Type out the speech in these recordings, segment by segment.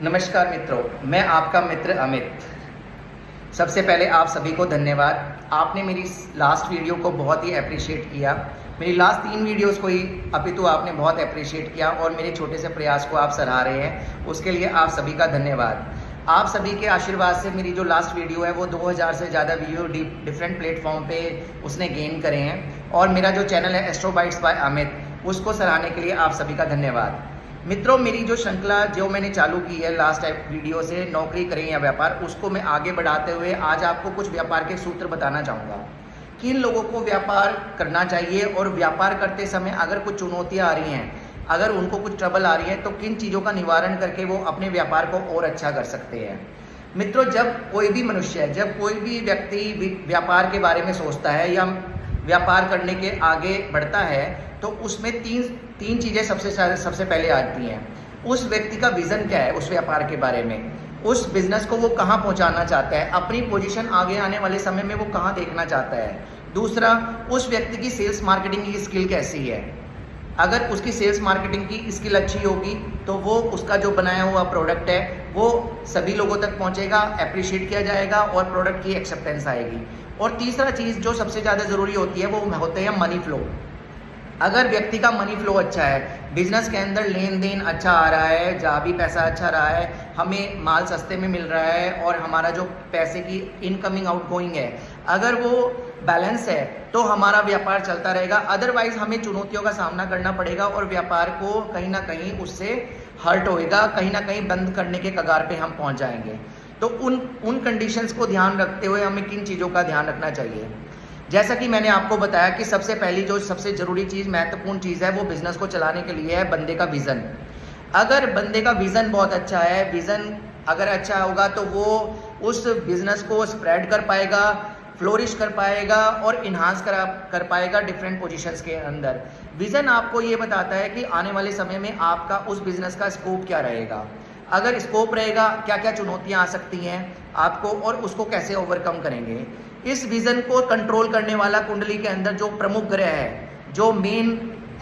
नमस्कार मित्रों, मैं आपका मित्र अमित। सबसे पहले आप सभी को धन्यवाद। आपने मेरी लास्ट वीडियो को बहुत ही अप्रिशिएट किया। मेरी लास्ट 3 वीडियोस को ही अपितु आपने बहुत अप्रिशिएट किया और मेरे छोटे से प्रयास को आप सराह रहे हैं, उसके लिए आप सभी का धन्यवाद। आप सभी के आशीर्वाद से मेरी जो लास्ट वीडियो है वो 2000 से ज़्यादा व्यू डिफरेंट प्लेटफॉर्म पे उसने गेन करे हैं और मेरा जो चैनल है एस्ट्रो बाइट्स बाय अमित, उसको सराहने के लिए आप सभी का धन्यवाद। मित्रों, मेरी जो श्रृंखला जो मैंने चालू की है लास्ट वीडियो से, नौकरी करें या व्यापार, उसको मैं आगे बढ़ाते हुए आज आपको कुछ व्यापार के सूत्र बताना चाहूँगा। किन लोगों को व्यापार करना चाहिए और व्यापार करते समय अगर कुछ चुनौतियाँ आ रही हैं, अगर उनको कुछ ट्रबल आ रही है, तो किन चीज़ों का निवारण करके वो अपने व्यापार को और अच्छा कर सकते हैं। मित्रों, जब कोई भी मनुष्य, जब कोई भी व्यक्ति व्यापार के बारे में सोचता है या व्यापार करने के आगे बढ़ता है, तो उसमें तीन चीज़ें सबसे पहले आती हैं। उस व्यक्ति का विज़न क्या है उस व्यापार के बारे में, उस बिज़नेस को वो कहाँ पहुँचाना चाहता है, अपनी पोजीशन आगे आने वाले समय में वो कहाँ देखना चाहता है। दूसरा, उस व्यक्ति की सेल्स मार्केटिंग की स्किल कैसी है। अगर उसकी सेल्स मार्केटिंग की स्किल अच्छी होगी तो वो उसका जो बनाया हुआ प्रोडक्ट है वो सभी लोगों तक पहुँचेगा, अप्रिशिएट किया जाएगा और प्रोडक्ट की एक्सेप्टेंस आएगी। और तीसरा चीज़ जो सबसे ज़्यादा ज़रूरी होती है वो होते हैं मनी फ्लो। अगर व्यक्ति का मनी फ्लो अच्छा है, बिजनेस के अंदर लेन देन अच्छा आ रहा है, जहाँ भी पैसा अच्छा रहा है, हमें माल सस्ते में मिल रहा है और हमारा जो पैसे की इनकमिंग आउटगोइंग है, अगर वो बैलेंस है तो हमारा व्यापार चलता रहेगा। अदरवाइज हमें चुनौतियों का सामना करना पड़ेगा और व्यापार को कहीं ना कहीं उससे हर्ट होएगा, कहीं ना कहीं बंद करने के कगार पे हम पहुंच जाएंगे। तो उन कंडीशंस को ध्यान रखते हुए हमें किन चीज़ों का ध्यान रखना चाहिए। जैसा कि मैंने आपको बताया कि सबसे पहली जो सबसे ज़रूरी चीज़, महत्वपूर्ण चीज़ है, वो बिज़नेस को चलाने के लिए है बंदे का विज़न। अगर बंदे का विज़न बहुत अच्छा है, विज़न अगर अच्छा होगा तो वो उस बिज़नेस को स्प्रेड कर पाएगा, फ्लोरिश कर पाएगा और इन्हांस कर पाएगा डिफरेंट पोजीशंस के अंदर। विज़न आपको ये बताता है कि आने वाले समय में आपका उस बिज़नेस का स्कोप क्या रहेगा। अगर स्कोप रहेगा, क्या क्या चुनौतियाँ आ सकती हैं आपको और उसको कैसे ओवरकम करेंगे। इस विज़न को कंट्रोल करने वाला कुंडली के अंदर जो प्रमुख ग्रह है, जो मेन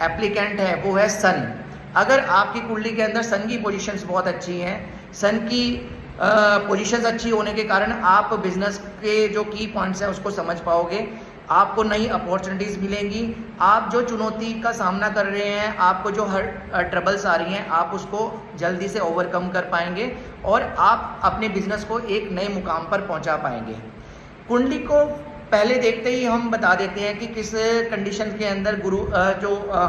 एप्लीकेंट है, वो है सन। अगर आपकी कुंडली के अंदर सन की पोजीशंस बहुत अच्छी हैं, सन की पोजीशंस अच्छी होने के कारण आप बिजनेस के जो की पॉइंट्स हैं उसको समझ पाओगे, आपको नई अपॉर्चुनिटीज़ मिलेंगी। आप जो चुनौती का सामना कर रहे हैं, आपको जो हर ट्रबल्स आ रही हैं, आप उसको जल्दी से ओवरकम कर पाएंगे और आप अपने बिजनेस को एक नए मुकाम पर पहुंचा पाएंगे। कुंडली को पहले देखते ही हम बता देते हैं कि किस कंडीशन के अंदर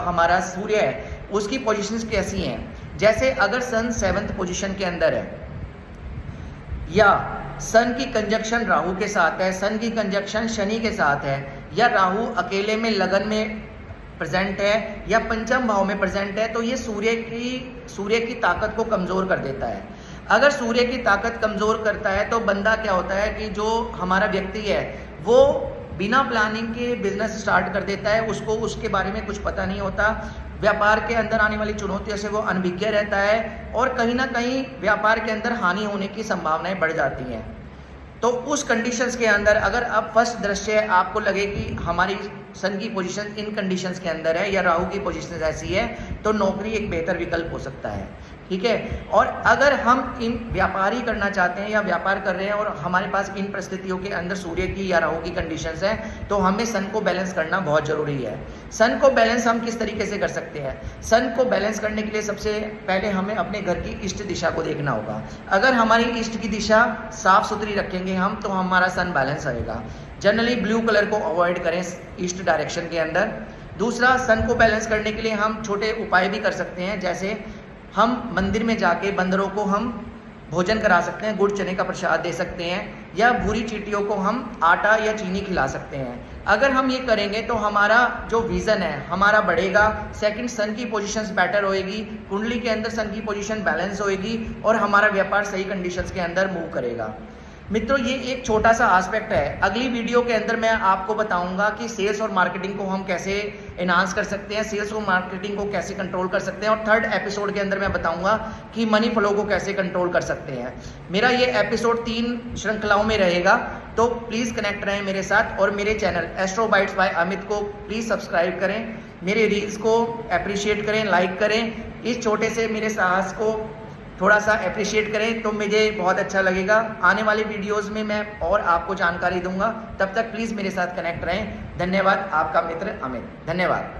हमारा सूर्य है उसकी पोजीशंस कैसी हैं। जैसे अगर सन 7th पोजीशन के अंदर है या सन की कंजक्शन राहु के साथ है, सन की कंजक्शन शनि के साथ है, या राहु अकेले में लगन में प्रेजेंट है या पंचम भाव में प्रेजेंट है, तो ये सूर्य की ताकत को कमज़ोर कर देता है। अगर सूर्य की ताकत कमज़ोर करता है तो बंदा क्या होता है कि जो हमारा व्यक्ति है वो बिना प्लानिंग के बिजनेस स्टार्ट कर देता है, उसको उसके बारे में कुछ पता नहीं होता, व्यापार के अंदर आने वाली चुनौतियों से वो अनभिज्ञ रहता है और कहीं ना कहीं व्यापार के अंदर हानि होने की संभावनाएं बढ़ जाती हैं। तो उस कंडीशंस के अंदर अगर अब फर्स्ट दृश्य आपको लगे कि हमारी सन की पोजीशन इन कंडीशंस के अंदर है या राहु की पोजीशन ऐसी है, तो नौकरी एक बेहतर विकल्प हो सकता है। ठीक है। और अगर हम इन व्यापार ही करना चाहते हैं या व्यापार कर रहे हैं और हमारे पास इन परिस्थितियों के अंदर सूर्य की या राहु की कंडीशंस हैं, तो हमें सन को बैलेंस करना बहुत ज़रूरी है। सन को बैलेंस हम किस तरीके से कर सकते हैं। सन को बैलेंस करने के लिए सबसे पहले हमें अपने घर की इष्ट दिशा को देखना होगा। अगर हमारी इष्ट की दिशा साफ सुथरी रखेंगे हम, तो हमारा सन बैलेंस रहेगा। जनरली ब्लू कलर को अवॉइड करें ईस्ट डायरेक्शन के अंदर। दूसरा, सन को बैलेंस करने के लिए हम छोटे उपाय भी कर सकते हैं, जैसे हम मंदिर में जाके बंदरों को हम भोजन करा सकते हैं, गुड़ चने का प्रसाद दे सकते हैं, या भूरी चींटियों को हम आटा या चीनी खिला सकते हैं। अगर हम ये करेंगे तो हमारा जो विज़न है हमारा बढ़ेगा। सेकंड, सन की पोजीशंस बेटर होएगी, कुंडली के अंदर सन की पोजीशन बैलेंस होएगी और हमारा व्यापार सही कंडीशंस के अंदर मूव करेगा। मित्रों, ये एक छोटा सा एस्पेक्ट है। अगली वीडियो के अंदर मैं आपको बताऊंगा कि सेल्स और मार्केटिंग को हम कैसे एनहांस कर सकते हैं, सेल्स और मार्केटिंग को कैसे कंट्रोल कर सकते हैं, और थर्ड एपिसोड के अंदर मैं बताऊंगा कि मनी फ्लो को कैसे कंट्रोल कर सकते हैं। मेरा ये एपिसोड 3 श्रृंखलाओं में रहेगा, तो प्लीज़ कनेक्ट रहें मेरे साथ और मेरे channel astro bytes by Amit को प्लीज़ सब्सक्राइब करें, मेरे रील्स को अप्रिशिएट करें, लाइक करें। इस छोटे से मेरे साहस को थोड़ा सा अप्रिशिएट करें तो मुझे बहुत अच्छा लगेगा। आने वाले वीडियोस में मैं और आपको जानकारी दूंगा, तब तक प्लीज़ मेरे साथ कनेक्ट रहें। धन्यवाद, आपका मित्र अमित। धन्यवाद।